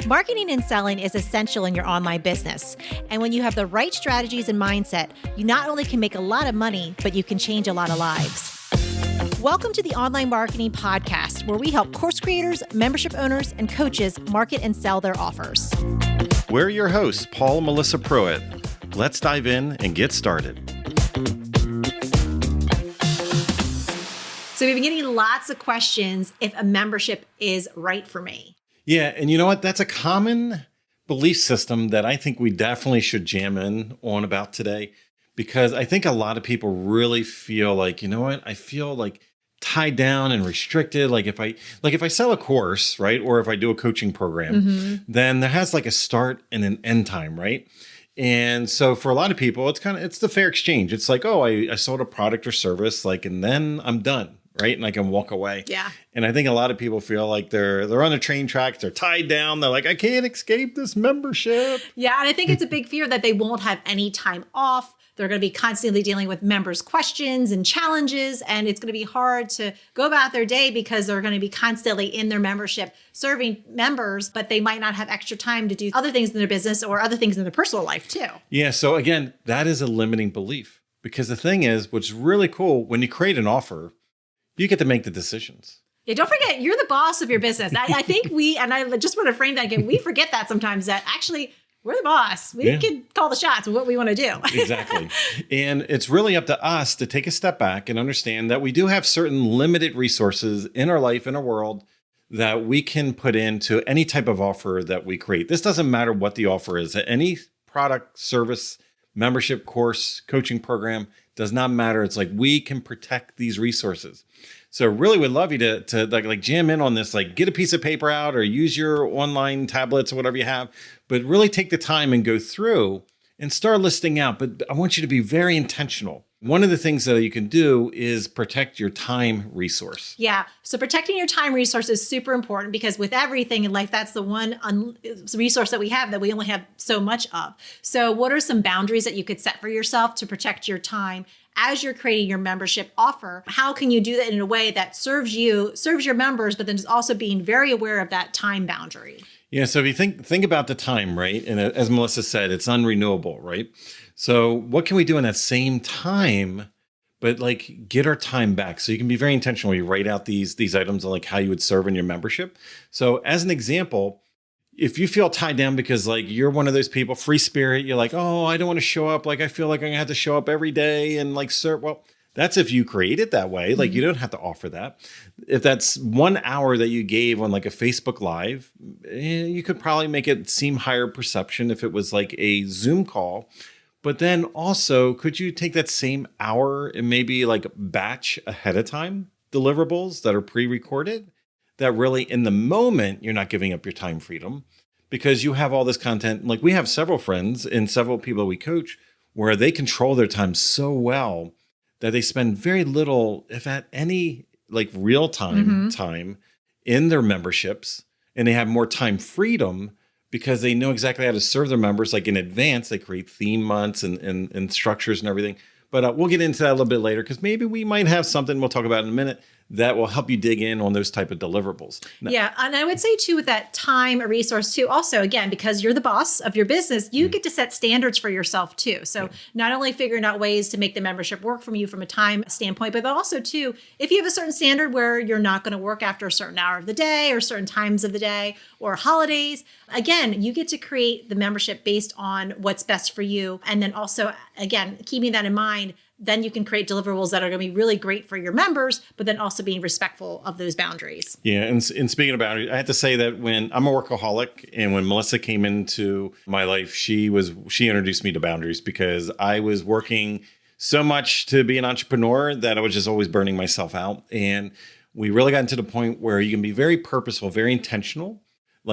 Marketing and selling is essential in your online business. And when you have the right strategies and mindset, you not only can make a lot of money, but you can change a lot of lives. Welcome to the Online Marketing Podcast, where we help course creators, membership owners, and coaches market and sell their offers. We're your hosts, Paul and Melissa Pruitt. Let's dive in and get started. So we've been getting lots of questions if a membership is right for me. Yeah, and you know what? That's a common belief system that I think we definitely should jam in on about today, because I think a lot of people really feel like, you know what? I feel like tied down and restricted. Like if I sell a course, right? Or if I do a coaching program, then there has like a start and an end time, right? And so for a lot of people, it's the fair exchange. It's like, oh, I sold a product or service, and then I'm done. Right. And I can walk away. Yeah. And I think a lot of people feel like they're on a train track. They're tied down. They're like, I can't escape this membership. Yeah. And I think it's a big fear that they won't have any time off. They're going to be constantly dealing with members' questions and challenges. And it's going to be hard to go about their day because they're going to be constantly in their membership serving members, but they might not have extra time to do other things in their business or other things in their personal life too. Yeah. So again, that is a limiting belief, because the thing is, what's really cool, when you create an offer, you get to make the decisions. Yeah, don't forget, you're the boss of your business. I think I just want to frame that again, we forget that sometimes, that actually we're the boss. We can call the shots of what we want to do. Exactly. And it's really up to us to take a step back and understand that we do have certain limited resources in our life, in our world, that we can put into any type of offer that we create. This doesn't matter what the offer is. Any product, service, membership, course, coaching program, does not matter. It's like we can protect these resources. So really would love you to jam in on this, get a piece of paper out or use your online tablets or whatever you have, but really take the time and go through and start listing out. But I want you to be very intentional. One of the things that you can do is protect your time resource. Yeah. So protecting your time resource is super important, because with everything in life, that's the one resource that we have that we only have so much of. So what are some boundaries that you could set for yourself to protect your time as you're creating your membership offer? How can you do that in a way that serves your members, but then is also being very aware of that time boundary? Yeah. So if you think about the time, right? And as Melissa said, it's unrenewable, right? So what can we do in that same time, but get our time back? So you can be very intentional. You write out these items on how you would serve in your membership. So as an example, if you feel tied down because you're one of those people, free spirit, you're like, oh, I don't want to show up. I feel like I'm gonna have to show up every day and serve. Well, that's if you create it that way. You don't have to offer that. If that's 1 hour that you gave on a Facebook Live, you could probably make it seem higher perception if it was a Zoom call. But then also, could you take that same hour and maybe batch ahead of time deliverables that are pre-recorded, that really in the moment, you're not giving up your time freedom because you have all this content. We have several friends and several people we coach where they control their time so well that they spend very little, if at any, real time time in their memberships, and they have more time freedom because they know exactly how to serve their members. In advance, they create theme months and structures and everything. But we'll get into that a little bit later, because maybe we might have something we'll talk about in a minute that will help you dig in on those type of deliverables. Now, yeah. And I would say too, with that time resource too, also, again, because you're the boss of your business, you get to set standards for yourself too. So not only figuring out ways to make the membership work from you from a time standpoint, but also too, if you have a certain standard where you're not going to work after a certain hour of the day or certain times of the day or holidays, again, you get to create the membership based on what's best for you. And then also, again, keeping that in mind, then you can create deliverables that are going to be really great for your members, but then also being respectful of those boundaries. Yeah. And speaking of boundaries, I have to say that when I'm a workaholic, and when Melissa came into my life, she introduced me to boundaries, because I was working so much to be an entrepreneur that I was just always burning myself out. And we really got into the point where you can be very purposeful, very intentional.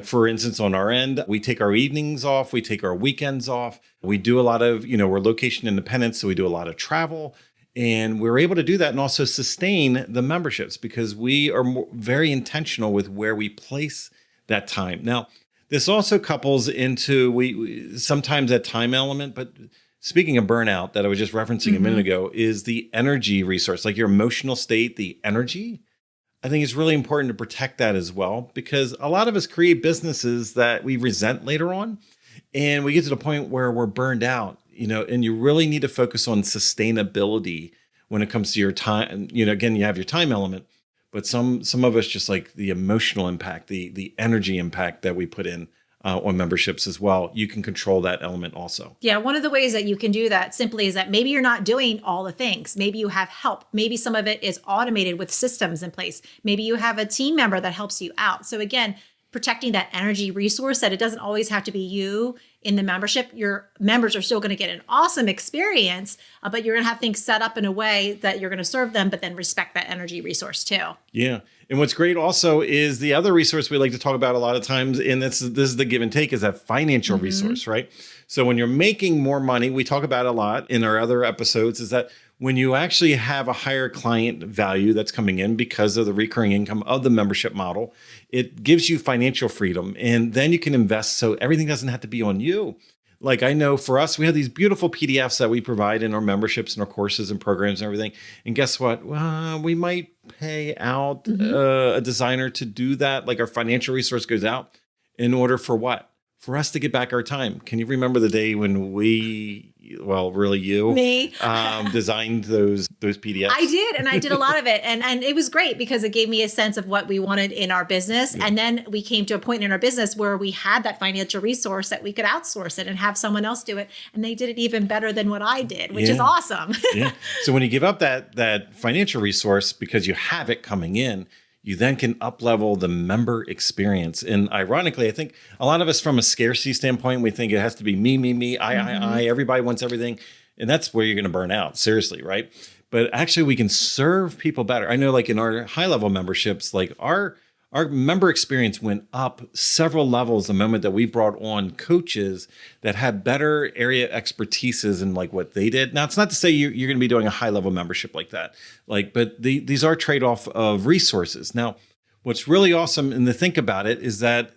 For instance, on our end, we take our evenings off, we take our weekends off. We do a lot of, we're location independent, so we do a lot of travel. And we're able to do that and also sustain the memberships because we are very intentional with where we place that time. Now, this also couples into we sometimes that time element, but speaking of burnout that I was just referencing a minute ago, is the energy resource, like your emotional state, the energy. I think it's really important to protect that as well, because a lot of us create businesses that we resent later on. And we get to the point where we're burned out, and you really need to focus on sustainability when it comes to your time. Again, you have your time element, but some of us just like the emotional impact, the energy impact that we put in on memberships as well. You can control that element also. Yeah, one of the ways that you can do that simply is that maybe you're not doing all the things. Maybe you have help. Maybe some of it is automated with systems in place. Maybe you have a team member that helps you out. So again, protecting that energy resource, that it doesn't always have to be you in the membership. Your members are still going to get an awesome experience, but you're going to have things set up in a way that you're going to serve them, but then respect that energy resource too. Yeah. And what's great also is the other resource we like to talk about a lot of times, and this is the give and take, is that financial resource, right? So when you're making more money, we talk about a lot in our other episodes, is that when you actually have a higher client value that's coming in because of the recurring income of the membership model, it gives you financial freedom. And then you can invest so everything doesn't have to be on you. Like I know for us, we have these beautiful PDFs that we provide in our memberships and our courses and programs and everything. And guess what? Well, we might pay out a designer to do that. Like our financial resource goes out in order for what? For us to get back our time. Can you remember the day when me, designed those PDFs? I did. And I did a lot of it. And it was great because it gave me a sense of what we wanted in our business. Yeah. And then we came to a point in our business where we had that financial resource that we could outsource it and have someone else do it. And they did it even better than what I did, which is awesome. Yeah. So when you give up that financial resource because you have it coming in, you then can up-level the member experience. And ironically, I think a lot of us from a scarcity standpoint, we think it has to be me, I, everybody wants everything. And that's where you're going to burn out, seriously, right? But actually, we can serve people better. I know like in our high-level memberships, like our member experience went up several levels the moment that we brought on coaches that had better area expertises in like what they did. Now, it's not to say you're going to be doing a high-level membership like that, but these are trade-off of resources. Now, what's really awesome, and to think about it, is that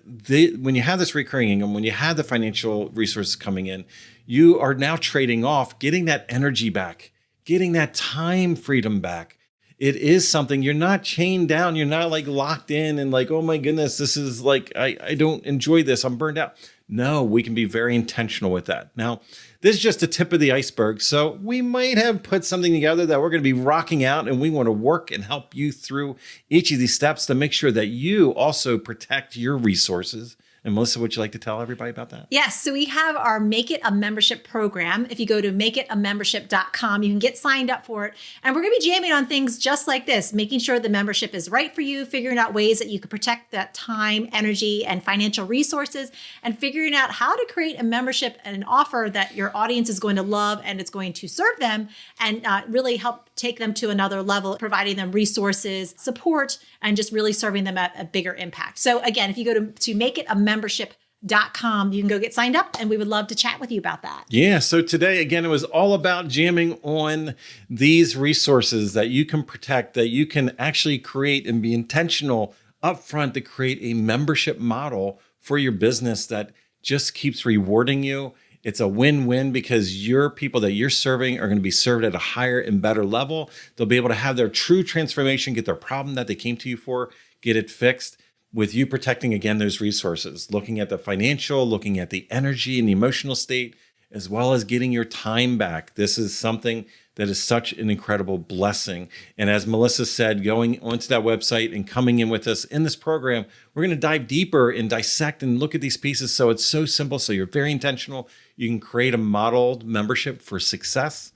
when you have this recurring income, when you have the financial resources coming in, you are now trading off getting that energy back, getting that time freedom back. It is something you're not chained down. You're not like locked in and like, oh my goodness, this is like, I don't enjoy this. I'm burned out. No, we can be very intentional with that. Now, this is just the tip of the iceberg. So we might have put something together that we're going to be rocking out, and we want to work and help you through each of these steps to make sure that you also protect your resources. And Melissa, would you like to tell everybody about that? Yes. So we have our Make It a Membership program. If you go to makeitamembership.com, you can get signed up for it. And we're going to be jamming on things just like this, making sure the membership is right for you, figuring out ways that you can protect that time, energy, and financial resources, and figuring out how to create a membership and an offer that your audience is going to love and it's going to serve them and really help take them to another level, providing them resources, support, and just really serving them at a bigger impact. So again, if you go to makeitamembership.com, you can go get signed up, and we would love to chat with you about that. Yeah. So today, again, it was all about jamming on these resources that you can protect, that you can actually create and be intentional upfront to create a membership model for your business that just keeps rewarding you. It's a win-win because your people that you're serving are going to be served at a higher and better level. They'll be able to have their true transformation, get their problem that they came to you for, get it fixed with you protecting, again, those resources, looking at the financial, looking at the energy and the emotional state, as well as getting your time back. This is something that is such an incredible blessing. And as Melissa said, going onto that website and coming in with us in this program, we're going to dive deeper and dissect and look at these pieces. So it's so simple. So you're very intentional. You can create a modeled membership for success.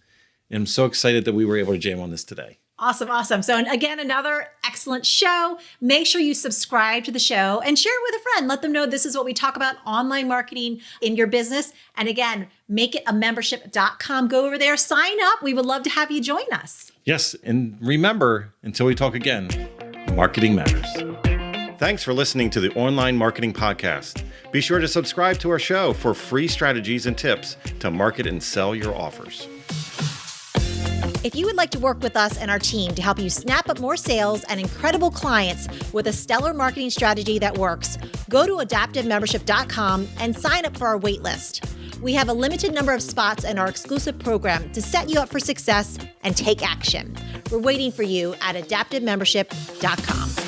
And I'm so excited that we were able to jam on this today. Awesome. Awesome. So again, another excellent show. Make sure you subscribe to the show and share it with a friend. Let them know this is what we talk about, online marketing in your business. And again, makeitamembership.com. Go over there, sign up. We would love to have you join us. Yes. And remember, until we talk again, marketing matters. Thanks for listening to the Online Marketing Podcast. Be sure to subscribe to our show for free strategies and tips to market and sell your offers. If you would like to work with us and our team to help you snap up more sales and incredible clients with a stellar marketing strategy that works, go to adaptivemembership.com and sign up for our wait list. We have a limited number of spots in our exclusive program to set you up for success and take action. We're waiting for you at adaptivemembership.com.